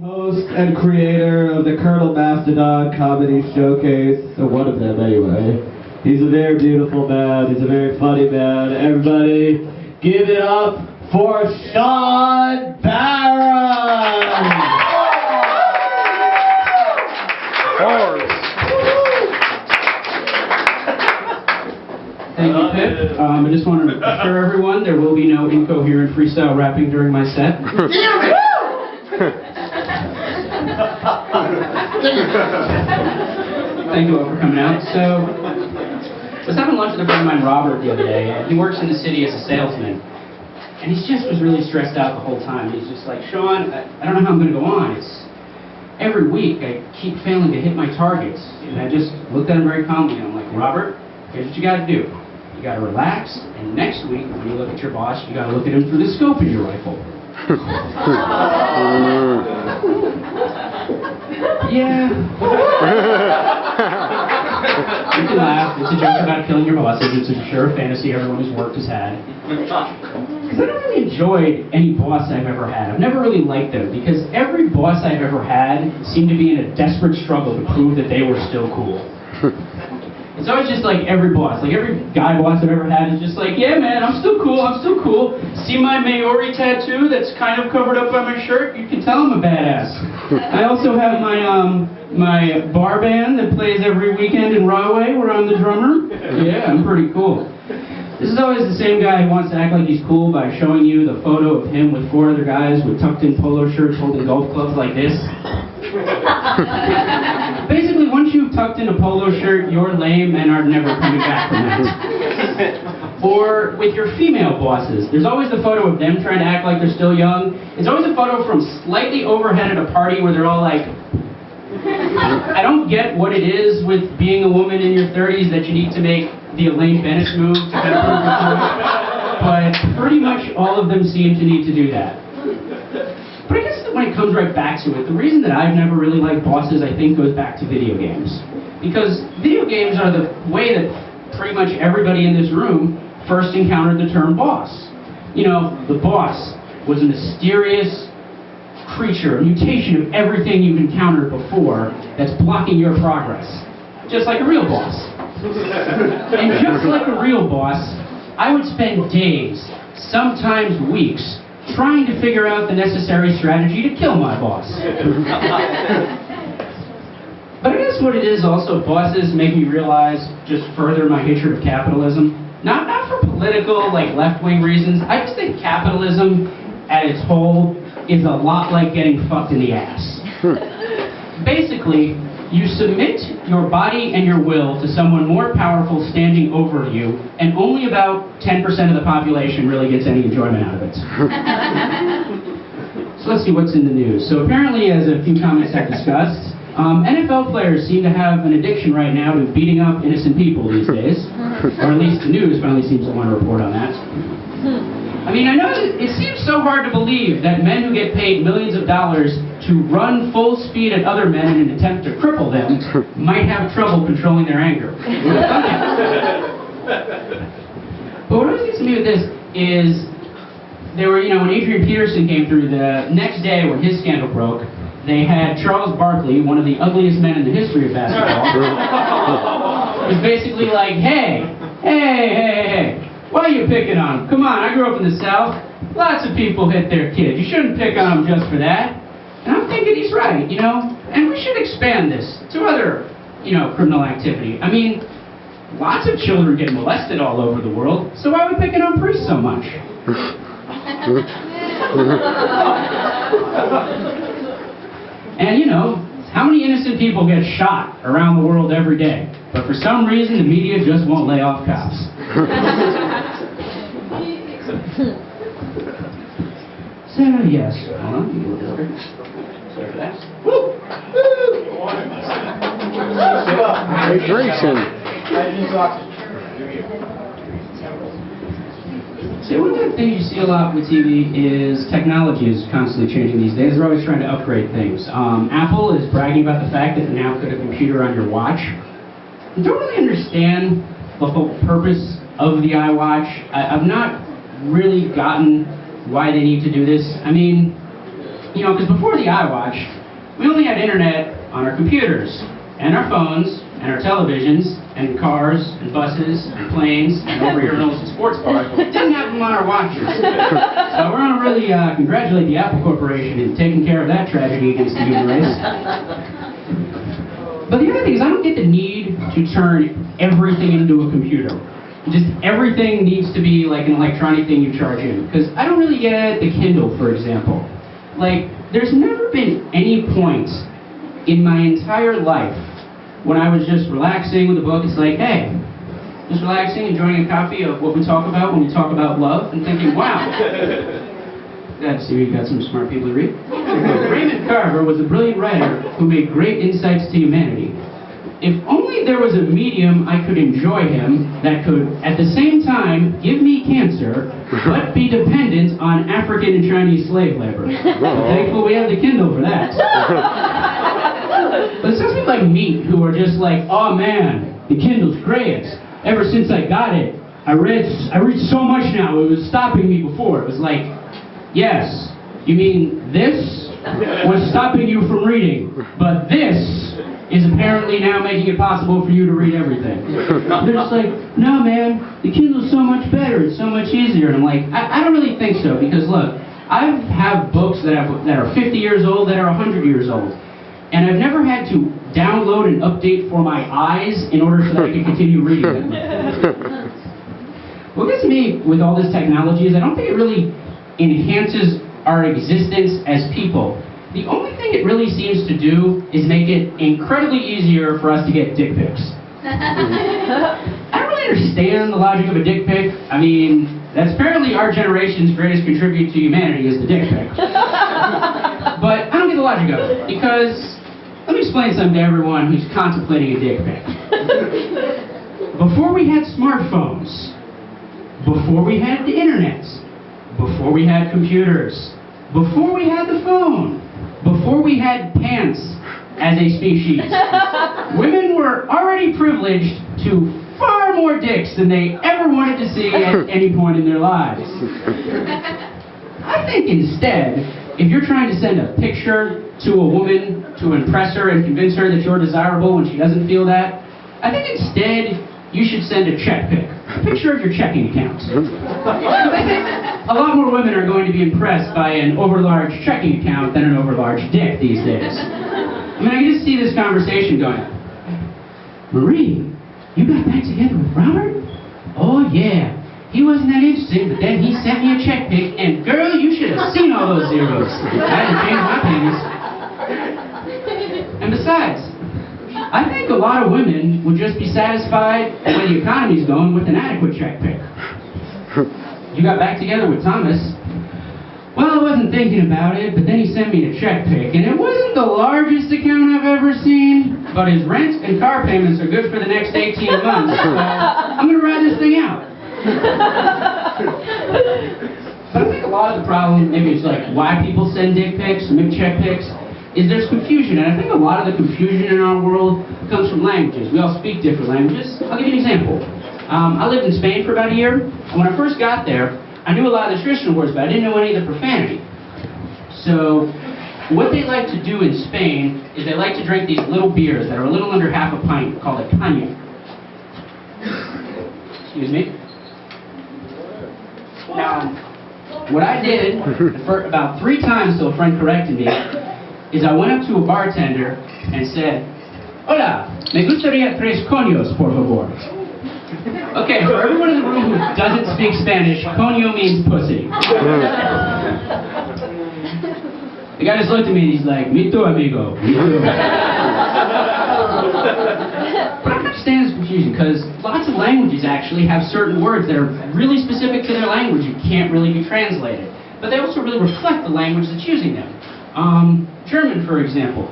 Host and creator of the Colonel Mastodon Comedy Showcase, or one of them anyway. He's a very beautiful man, he's a very funny man. Everybody, give it up for Shawn Barron! Thank you, Pip. I just want to assure everyone there will be no incoherent freestyle rapping during my set. Thank you all for coming out. So, I was having lunch with a friend of mine, Robert, the other day, and he works in the city as a salesman. And he just was really stressed out the whole time. He's just like, Shawn, I don't know how I'm going to go on. It's every week I keep failing to hit my targets. And I just looked at him very calmly, and I'm like, Robert, here's what you got to do. You got to relax, and next week, when you look at your boss, you got to look at him through the scope of your rifle. Yeah. You can laugh. It's a joke about killing your bosses. It's a sure fantasy everyone who's worked has had. Because I don't really enjoy any boss I've ever had. I've never really liked them because every boss I've ever had seemed to be in a desperate struggle to prove that they were still cool. It's always just like every boss, like every guy boss I've ever had is just like, yeah man, I'm still cool, I'm still cool. See my Maori tattoo that's kind of covered up by my shirt? You can tell I'm a badass. I also have my bar band that plays every weekend in Rahway where I'm the drummer. Yeah, I'm pretty cool. This is always the same guy who wants to act like he's cool by showing you the photo of him with 4 other guys with tucked in polo shirts holding golf clubs like this. Basically, once you've tucked in a polo shirt, you're lame and are never coming back from that. Or with your female bosses, there's always the photo of them trying to act like they're still young. It's always a photo from slightly overhead at a party where they're all like, I don't get what it is with being a woman in your 30s that you need to make the Elaine Bennett move to kind of prove your point. But pretty much all of them seem to need to do that. But I guess that when it comes right back to it, the reason that I've never really liked bosses, I think, goes back to video games. Because video games are the way that pretty much everybody in this room first encountered the term boss. You know, the boss was a mysterious creature, a mutation of everything you've encountered before that's blocking your progress. Just like a real boss. And just like a real boss, I would spend days, sometimes weeks, trying to figure out the necessary strategy to kill my boss. But I guess what it is also, bosses make me realize just further my hatred of capitalism. Not for political, like left-wing reasons. I just think capitalism at its whole is a lot like getting fucked in the ass. Basically, you submit your body and your will to someone more powerful standing over you, and only about 10% of the population really gets any enjoyment out of it. So let's see what's in the news. So apparently, as a few comments have discussed, NFL players seem to have an addiction right now to beating up innocent people these days. Or at least the news finally seems to want to report on that. I mean, I know it seems so hard to believe that men who get paid millions of dollars to run full speed at other men in an attempt to cripple them might have trouble controlling their anger. But what always gets me with this is, when Adrian Peterson came through, the next day when his scandal broke, they had Charles Barkley, one of the ugliest men in the history of basketball, was basically like, hey, why are you picking on him? Come on, I grew up in the South. Lots of people hit their kids. You shouldn't pick on them just for that. And I'm thinking he's right, and we should expand this to other, criminal activity. I mean, lots of children get molested all over the world, so why are we picking on priests so much? And, how many innocent people get shot around the world every day? But for some reason, the media just won't lay off cops. So, yes. Hold on. Sorry for that. Woo! Hydration. So one of the things you see a lot with TV is technology is constantly changing these days. They're always trying to upgrade things. Apple is bragging about the fact that they now put a computer on your watch. I don't really understand the whole purpose of the iWatch. I've not really gotten why they need to do this. I mean, you know, because before the iWatch, we only had internet on our computers, and our phones, and our televisions, and cars, and buses, and planes, and over-urinals and sports cars. We didn't have them on our watches. So we're going to really congratulate the Apple Corporation in taking care of that tragedy against the human race. But the other thing is, I don't get the need to turn everything into a computer. Just everything needs to be like an electronic thing you charge in. Because I don't really get the Kindle, for example. Like, there's never been any point in my entire life when I was just relaxing with a book. It's like, hey, just relaxing, enjoying a copy of what we talk about when we talk about love, and thinking, wow, glad to see we got some smart people to read. Raymond Carver was a brilliant writer who made great insights to humanity. If only there was a medium I could enjoy him that could, at the same time, give me cancer, but be dependent on African and Chinese slave labor. But thankful we have the Kindle for that. But some people like me who are just like, oh man, the Kindle's great. Ever since I got it, I read so much now, it was stopping me before. It was like, yes, you mean this was stopping you from reading, but this is apparently now making it possible for you to read everything. They're just like, no man, the Kindle's so much better, it's so much easier. And I'm like, I don't really think so, because look, I have books that are 50 years old, that are 100 years old. And I've never had to download and update for my eyes in order so that I can continue reading them. What gets me with all this technology is I don't think it really enhances our existence as people. The only thing it really seems to do is make it incredibly easier for us to get dick pics. I don't really understand the logic of a dick pic. I mean, that's apparently our generation's greatest contribute to humanity is the dick pic. But I don't get the logic of it, because let me explain something to everyone who's contemplating a dick pic. Before we had smartphones, before we had the internet, before we had computers, before we had the phone, before we had pants as a species, women were already privileged to far more dicks than they ever wanted to see at any point in their lives. I think instead, if you're trying to send a picture to a woman to impress her and convince her that you're desirable when she doesn't feel that, I think instead you should send a check pic, a picture of your checking account. I think a lot more women are going to be impressed by an overlarge checking account than an overlarge dick these days. I mean, I can just see this conversation going, Marie, you got back together with Robert? Oh yeah, he wasn't that interesting, but then he sent me a check pic, and girl, you should have seen all those zeros. I had to change my penis. And besides, I think a lot of women would just be satisfied when the economy's going with an adequate check pic. You got back together with Thomas. Well, I wasn't thinking about it, but then he sent me a check pic, and it wasn't the largest account I've ever seen, but his rent and car payments are good for the next 18 months, so I'm going to ride this thing out. But I think a lot of the problem, maybe it's like why people send dick pics, maybe check pics, is there's confusion, and I think a lot of the confusion in our world comes from languages. We all speak different languages. I'll give you an example. I lived in Spain for about a year, and when I first got there, I knew a lot of the traditional words, but I didn't know any of the profanity. So, what they like to do in Spain is they like to drink these little beers that are a little under half a pint, called a caña. Excuse me. Now, what I did, for about 3 times till a friend corrected me, is I went up to a bartender and said, Hola, me gustaría 3 coños, por favor. Okay, for everyone in the room who doesn't speak Spanish, coño means pussy. The guy just looked at me and he's like, me too, amigo, me too. But I understand this confusion, because lots of languages actually have certain words that are really specific to their language and can't really be translated. But they also really reflect the language that's using them. German, for example.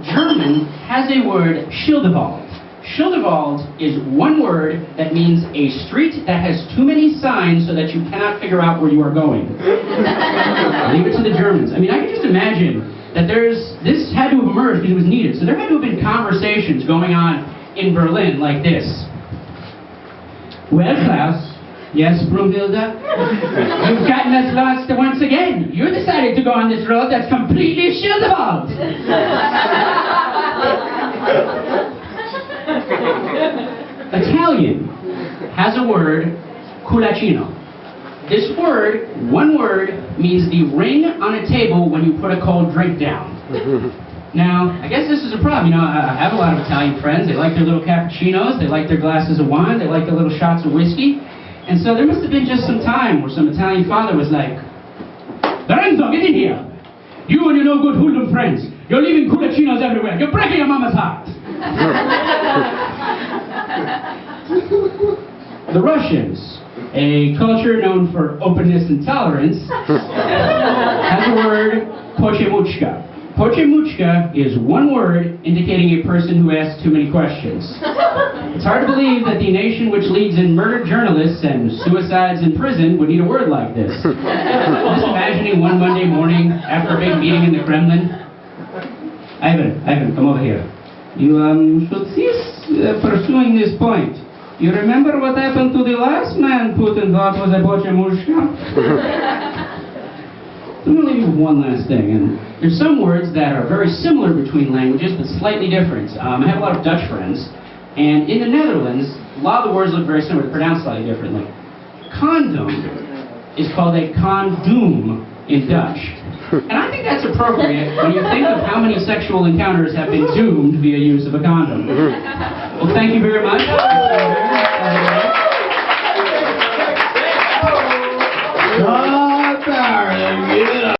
German has a word, Schildewald. Schildewald is one word that means a street that has too many signs so that you cannot figure out where you are going. Leave it to the Germans. I mean, I can just imagine that this had to have emerged because it was needed. So there had to have been conversations going on in Berlin like this. Well, Klaus, Yes, Brumhilde? You've gotten us lost once again. You decided to go on this road that's completely Schildewald. Italian has a word, culacino. This word, one word, means the ring on a table when you put a cold drink down. Now, I guess this is a problem. You know, I have a lot of Italian friends. They like their little cappuccinos. They like their glasses of wine. They like their little shots of whiskey. And so there must have been just some time where some Italian father was like, Lorenzo, get in here. You and your no good hoodlum friends. You're leaving culaccinos everywhere. You're breaking your mama's heart. The Russians, a culture known for openness and tolerance, has a word, pochemuchka. Pochemuchka is one word indicating a person who asks too many questions. It's hard to believe that the nation which leads in murdered journalists and suicides in prison would need a word like this. Just imagining one Monday morning after a big meeting in the Kremlin. Ivan, come over here. You should cease pursuing this point. You remember what happened to the last man Putin thought was a pochemuchka? Let me leave you with one last thing. And there's some words that are very similar between languages, but slightly different. I have a lot of Dutch friends, and in the Netherlands, a lot of the words look very similar, pronounced slightly differently. Condom is called a condoom in Dutch. And I think that's appropriate when you think of how many sexual encounters have been doomed via use of a condom. Well, thank you very much.